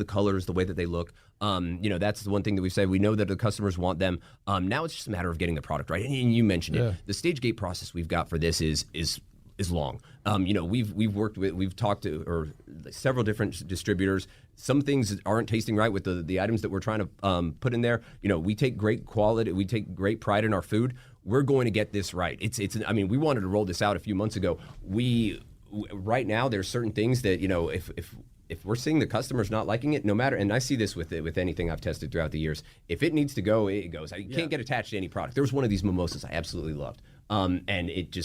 colors, the way that they look. That's the one thing that we say. We know that the customers want them. Now it's just a matter of getting the product right. And you mentioned it. The stage gate process we've got for this is long. We've talked to several different distributors. Some things aren't tasting right with the items that we're trying to put in there. We take great quality. We take great pride in our food. We're going to get this right. We wanted to roll this out a few months ago. Right now there's certain things that if we're seeing the customers not liking it, no matter, and I see this with anything I've tested throughout the years, if it needs to go, it goes. You can't get attached to any product. There was one of these mimosas I absolutely loved. And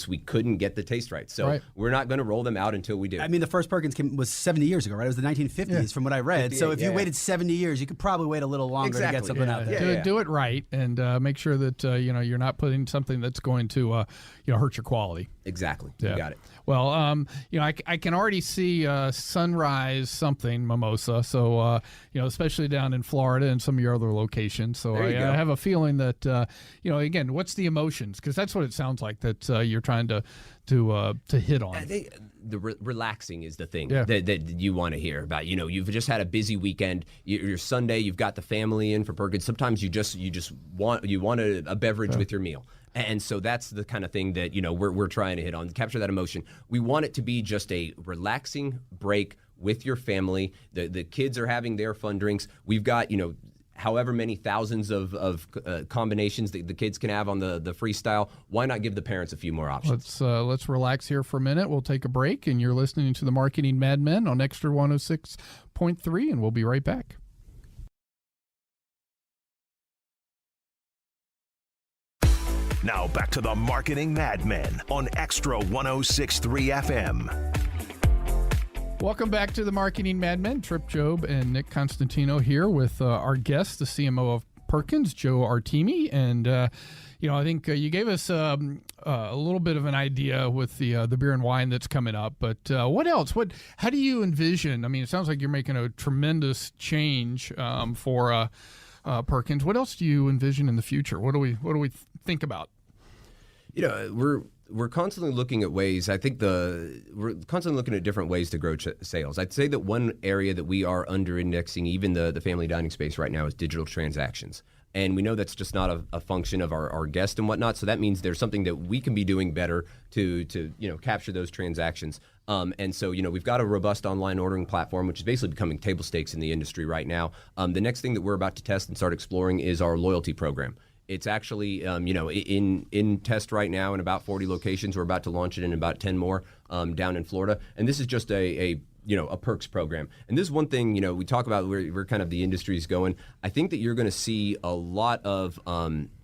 we couldn't get the taste right. So we're not going to roll them out until we do. The first Perkins was 70 years ago, right? It was the 1950s from what I read. So if you waited 70 years, you could probably wait a little longer to get something out there. Do it right and make sure that you're not putting something that's going to hurt your quality. Exactly. You got it. Well, I can already see Sunrise something mimosa. So especially down in Florida and some of your other locations. So I have a feeling that again, what's the emotions? Because that's what it sounds like that you're trying to hit on. I think relaxing is the thing that you want to hear about. You've just had a busy weekend. Your Sunday, you've got the family in for Perkins. Sometimes you just want a beverage with your meal. And so that's the kind of thing that we're trying to hit on, capture that emotion. We want it to be just a relaxing break with your family. The kids are having their fun drinks. We've got however many thousands of combinations that the kids can have on the freestyle. Why not give the parents a few more options? Let's relax here for a minute. We'll take a break, and you're listening to the Marketing Madmen on Extra 106.3, and we'll be right back. Now back to the Marketing Madmen on Extra 106.3 FM. Welcome back to the Marketing Madmen. Trip Job and Nick Constantino here with our guest, the CMO of Perkins, Joe Artime. And, I think you gave us a little bit of an idea with the beer and wine that's coming up. But what else? How do you envision? It sounds like you're making a tremendous change for Perkins. What else do you envision in the future? What do we think about? We're constantly looking at ways. I think we're constantly looking at different ways to grow sales. I'd say that one area that we are under indexing, even the family dining space right now, is digital transactions. And we know that's just not a function of our guest and whatnot. So that means there's something that we can be doing better to capture those transactions. And so, we've got a robust online ordering platform, which is basically becoming table stakes in the industry right now. The next thing that we're about to test and start exploring is our loyalty program. It's actually, in test right now in about 40 locations. We're about to launch it in about 10 more down in Florida. And this is just a a perks program. And this is one thing, we talk about where kind of the industry is going. I think that you're going to see a lot of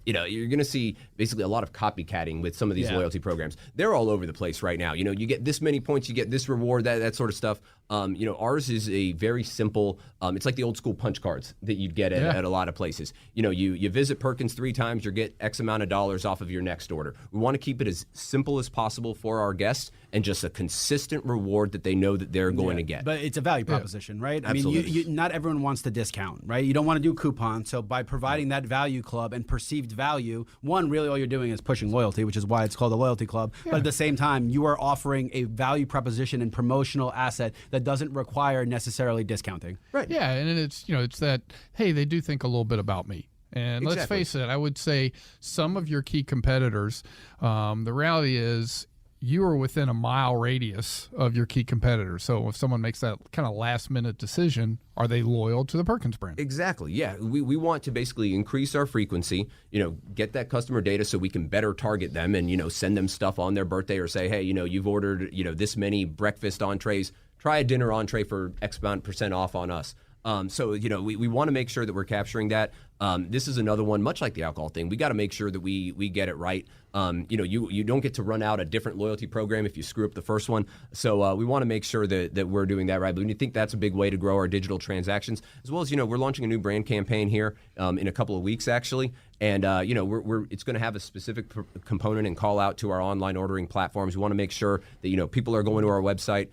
you're going to see basically a lot of copycatting with some of these loyalty programs. They're all over the place right now. You get this many points, you get this reward, that sort of stuff. Ours is a very simple, it's like the old school punch cards that you'd get at a lot of places. You visit Perkins 3 times, you get X amount of dollars off of your next order. We want to keep it as simple as possible for our guests and just a consistent reward that they know that they're going to get. But it's a value proposition, right? Absolutely. I mean, not everyone wants to discount, right? You don't want to do coupons. So by providing that value club and perceived value, one, really all you're doing is pushing loyalty, which is why it's called a loyalty club. But at the same time, you are offering a value proposition and promotional asset that doesn't require necessarily discounting. Right. Yeah, and it's it's that, hey, they do think a little bit about me. And let's face it, I would say some of your key competitors, the reality is you are within a mile radius of your key competitors. So if someone makes that kind of last-minute decision, are they loyal to the Perkins brand? Exactly, yeah. We want to basically increase our frequency, get that customer data so we can better target them and, send them stuff on their birthday or say, hey, you've ordered, this many breakfast entrees. Try a dinner entree for X amount % off on us. So, we want to make sure that we're capturing that. This is another one, much like the alcohol thing. We got to make sure that we get it right. You don't get to run out a different loyalty program if you screw up the first one. So we want to make sure that we're doing that right. But we think that's a big way to grow our digital transactions, as well as, we're launching a new brand campaign here in a couple of weeks, actually. And, it's going to have a specific component and call out to our online ordering platforms. We want to make sure that, people are going to our website,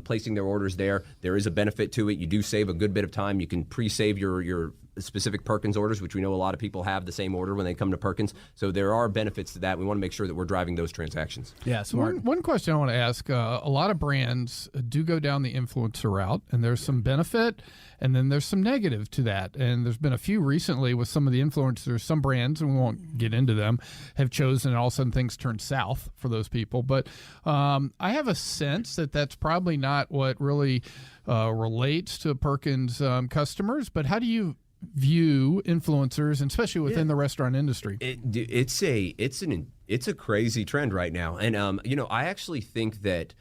placing their orders there. There is a benefit to it. You do save a good bit of time. You can pre-save your specific Perkins orders, which we know a lot of people have the same order when they come to Perkins. So there are benefits to that. We want to make sure that we're driving those transactions. Yeah, smart. One question I want to ask, a lot of brands do go down the influencer route, and there's some benefit, and then there's some negative to that. And there's been a few recently with some of the influencers, some brands, and we won't get into them, have chosen, and all of a sudden things turn south for those people. But I have a sense that that's probably not what really relates to Perkins customers. But how do you view influencers, and especially within the restaurant industry? It's a crazy trend right now, and I actually think that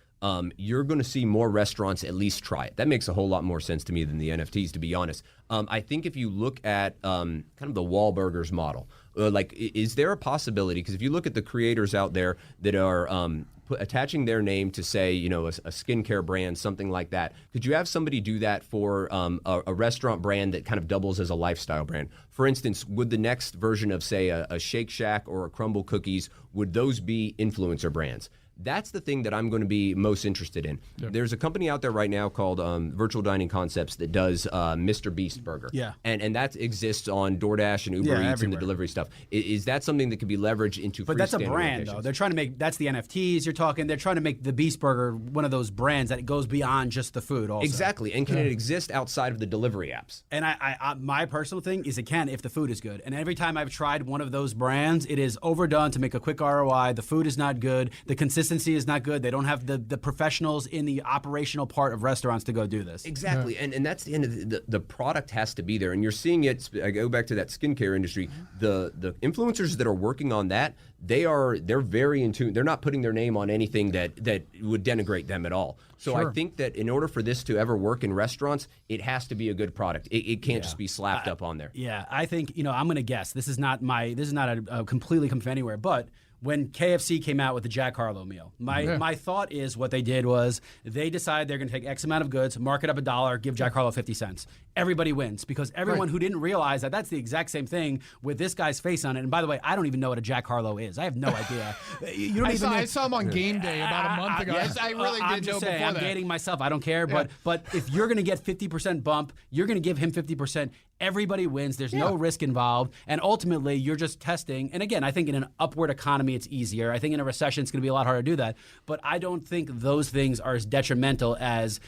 you're going to see more restaurants at least try it. That makes a whole lot more sense to me than the NFTs, to be honest. I think if you look at kind of the Wahlburgers model, is there a possibility? Because if you look at the creators out there that are attaching their name to, say, a skincare brand, something like that, could you have somebody do that for a restaurant brand that kind of doubles as a lifestyle brand? For instance, would the next version of, say, a Shake Shack or a Crumble Cookies, would those be influencer brands? That's the thing that I'm going to be most interested in. Yep. There's a company out there right now called Virtual Dining Concepts that does Mr. Beast Burger. Yeah. And that exists on DoorDash and Uber Eats everywhere. And the delivery stuff. Is that something that could be leveraged into But that's a brand, though. They're trying to make, that's the NFTs you're talking, they're trying to make the Beast Burger one of those brands that goes beyond just the food also. Exactly. And can it exist outside of the delivery apps? And I my personal thing is it can if the food is good. And every time I've tried one of those brands, it is overdone to make a quick ROI. The food is not good. The consistency is not good. They don't have the professionals in the operational part of restaurants to go do this. Exactly. And that's the end of the product has to be there. And you're seeing it, I go back to that skincare industry, the influencers that are working on that, they're very in tune. They're not putting their name on anything that would denigrate them at all. So I think that in order for this to ever work in restaurants, it has to be a good product. It can't just be slapped up on there. Yeah, I think, I'm going to guess. This is not a completely come from anywhere, but when KFC came out with the Jack Harlow meal, my thought is what they did was they decided they're going to take X amount of goods, mark it up $1, give Jack Harlow 50 cents. Everybody wins because everyone who didn't realize that that's the exact same thing with this guy's face on it. And by the way, I don't even know what a Jack Harlow is. I have no idea. I saw him on game day about a month ago. I really did know before that. I'm dating myself. I don't care. But if you're going to get 50% bump, you're going to give him 50%. Everybody wins. There's no risk involved. And ultimately, you're just testing. And again, I think in an upward economy, it's easier. I think in a recession, it's going to be a lot harder to do that. But I don't think those things are as detrimental as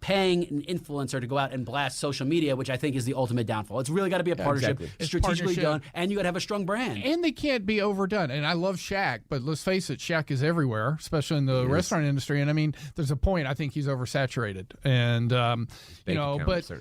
paying an influencer to go out and blast social media, which I think is the ultimate downfall. It's really got to be a partnership, strategically done, and you got to have a strong brand. And they can't be overdone. And I love Shaq, but let's face it, Shaq is everywhere, especially in the restaurant industry. And I mean, there's a point I think he's oversaturated. And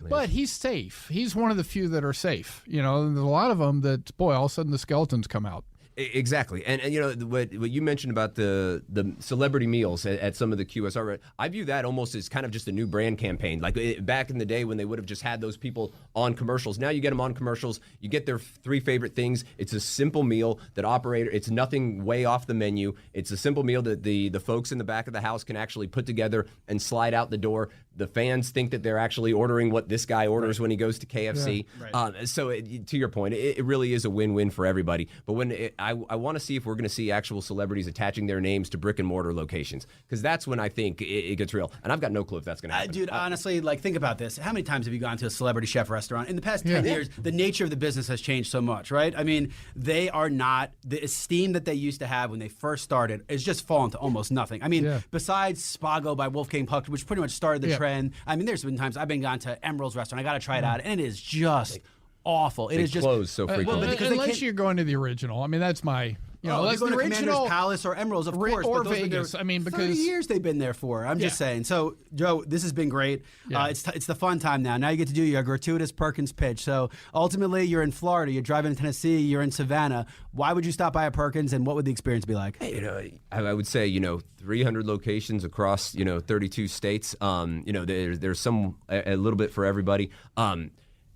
but he's safe. He's one of the few that are safe. There's a lot of them that, boy, all of a sudden the skeletons come out. Exactly. And you know, what you mentioned about the celebrity meals at some of the QSR, I view that almost as kind of just a new brand campaign. Like back in the day when they would have just had those people on commercials. Now you get them on commercials. You get their 3 favorite things. It's a simple meal that it's nothing way off the menu. It's a simple meal that the folks in the back of the house can actually put together and slide out the door. The fans think that they're actually ordering what this guy orders when he goes to KFC. Yeah, right. So to your point, it really is a win-win for everybody. But when I want to see if we're going to see actual celebrities attaching their names to brick and mortar locations, because that's when I think it gets real. And I've got no clue if that's going to happen. Dude, honestly, like, think about this. How many times have you gone to a celebrity chef restaurant? In the past 10 years, the nature of the business has changed so much, right? I mean, they are not, the esteem that they used to have when they first started is just fallen to almost nothing. I mean, besides Spago by Wolfgang Puck, which pretty much started the trend, I mean, there's been times I've been gone to Emerald's restaurant. I got to try it out, and it is just awful. It is just closed so frequently. Unless you're going to the original. I mean, that's my. Let's go to Commander's Palace or Emerald's, of course. Or Vegas. I mean, because 30 years they've been there for. I'm just saying. So, Joe, this has been great. Yeah. It's the fun time now. Now you get to do your gratuitous Perkins pitch. So, ultimately, you're in Florida. You're driving to Tennessee. You're in Savannah. Why would you stop by a Perkins, and what would the experience be like? Hey, I would say 300 locations across 32 states. There's some a little bit for everybody.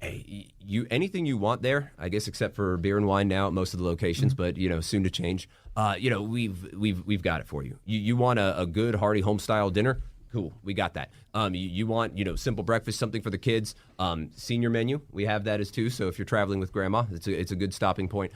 Hey, anything you want there, I guess, except for beer and wine now at most of the locations, but soon to change. We've got it for you. You want a good hearty home style dinner? Cool, we got that. You want simple breakfast, something for the kids. Senior menu, we have that as too. So if you're traveling with grandma, it's a good stopping point.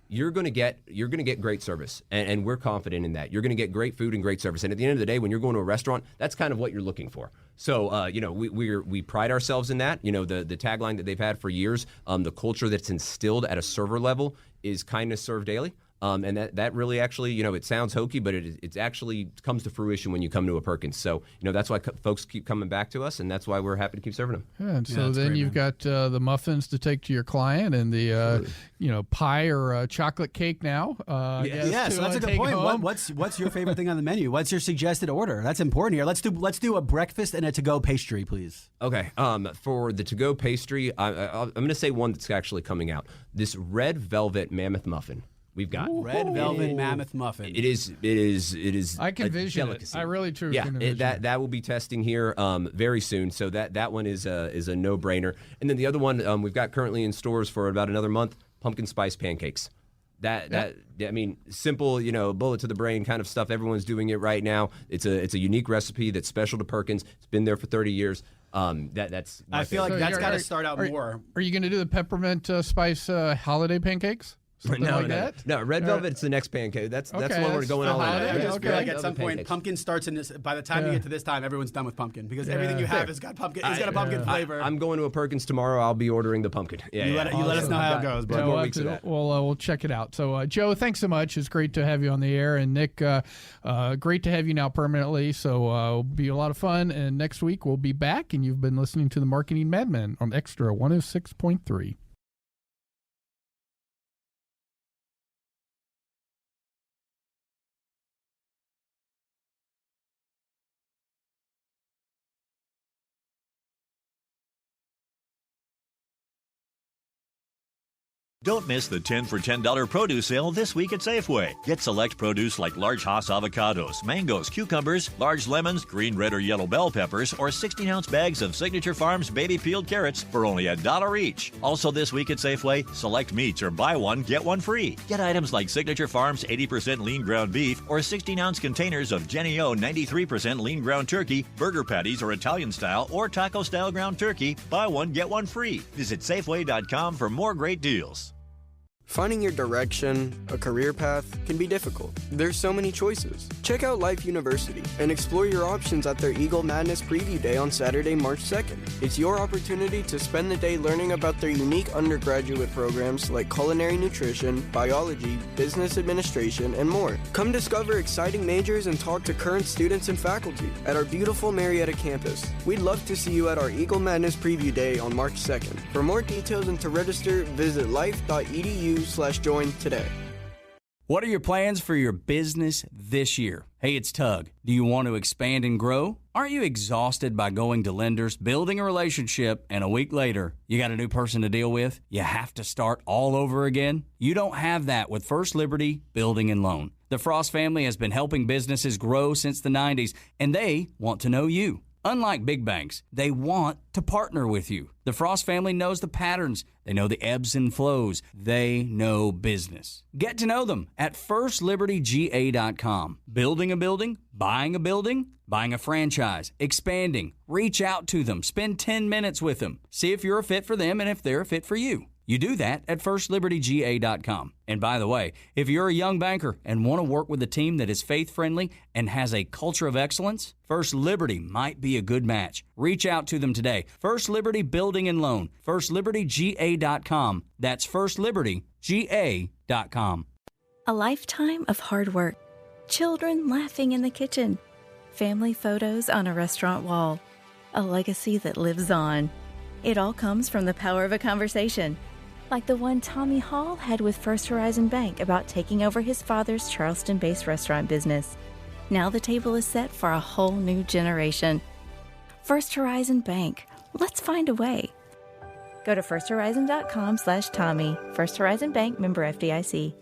You're gonna get great service, and we're confident in that. You're gonna get great food and great service. And at the end of the day, when you're going to a restaurant, that's kind of what you're looking for. So we pride ourselves in that. The tagline that they've had for years, the culture that's instilled at a server level is kindness served daily. And that really actually, it sounds hokey, but it actually comes to fruition when you come to a Perkins. So, that's why folks keep coming back to us, and that's why we're happy to keep serving them. Yeah, and so then you've got the muffins to take to your client and the, pie or chocolate cake now. So that's a good point. What's your favorite thing on the menu? What's your suggested order? That's important here. Let's do a breakfast and a to-go pastry, please. Okay. For the to-go pastry, I'm going to say one that's actually coming out. This red velvet mammoth muffin. We've got red velvet mammoth muffin. It is. I can vision delicacy. it. I really truly can envision that will be testing here very soon. So that one is a no-brainer. And then the other one we've got currently in stores for about another month: pumpkin spice pancakes. I mean, simple, bullet to the brain kind of stuff. Everyone's doing it right now. It's a unique recipe that's special to Perkins. It's been there for 30 years. That's. I feel like that's got to start out more. Are you going to do the peppermint spice holiday pancakes? No, red velvet's the next pancake. That's the one we're going all in. I just feel like at some point pumpkin starts in this. By the time you get to this time, everyone's done with pumpkin because everything you have has got pumpkin. It's got a pumpkin flavor. I'm going to a Perkins tomorrow. I'll be ordering the pumpkin. You let us know how it goes. But more weeks of that. We'll check it out. So Joe, thanks so much. It's great to have you on the air, and Nick, great to have you now permanently. So it'll be a lot of fun. And next week we'll be back. And you've been listening to the Marketing Madmen on Extra 106.3. Don't miss the 10 for $10 produce sale this week at Safeway. Get select produce like large Hass avocados, mangoes, cucumbers, large lemons, green, red, or yellow bell peppers, or 16-ounce bags of Signature Farms baby peeled carrots for only $1 each. Also this week at Safeway, select meats or buy one, get one free. Get items like Signature Farms 80% lean ground beef or 16-ounce containers of Jennie-O 93% lean ground turkey, burger patties or Italian style or taco style ground turkey. Buy one, get one free. Visit Safeway.com for more great deals. Finding your direction, a career path, can be difficult. There's so many choices. Check out Life University and explore your options at their Eagle Madness Preview Day on Saturday, March 2nd. It's your opportunity to spend the day learning about their unique undergraduate programs like culinary nutrition, biology, business administration, and more. Come discover exciting majors and talk to current students and faculty at our beautiful Marietta campus. We'd love to see you at our Eagle Madness Preview Day on March 2nd. For more details and to register, visit life.edu/join today. What are your plans for your business this year? Hey, it's Tug. Do you want to expand and grow? Aren't you exhausted by going to lenders, building a relationship, and a week later, you got a new person to deal with? You have to start all over again? You don't have that with First Liberty Building and Loan. The Frost family has been helping businesses grow since the 90s, and they want to know you. Unlike big banks, they want to partner with you. The Frost family knows the patterns. They know the ebbs and flows. They know business. Get to know them at firstlibertyga.com. Building a building, buying a franchise, expanding. Reach out to them. Spend 10 minutes with them. See if you're a fit for them and if they're a fit for you. You do that at firstlibertyga.com. And by the way, if you're a young banker and want to work with a team that is faith-friendly and has a culture of excellence, First Liberty might be a good match. Reach out to them today. First Liberty Building and Loan. firstlibertyga.com. That's firstlibertyga.com. A lifetime of hard work. Children laughing in the kitchen. Family photos on a restaurant wall. A legacy that lives on. It all comes from the power of a conversation. Like the one Tommy Hall had with First Horizon Bank about taking over his father's Charleston-based restaurant business. Now the table is set for a whole new generation. First Horizon Bank. Let's find a way. Go to firsthorizon.com/Tommy. First Horizon Bank, member FDIC.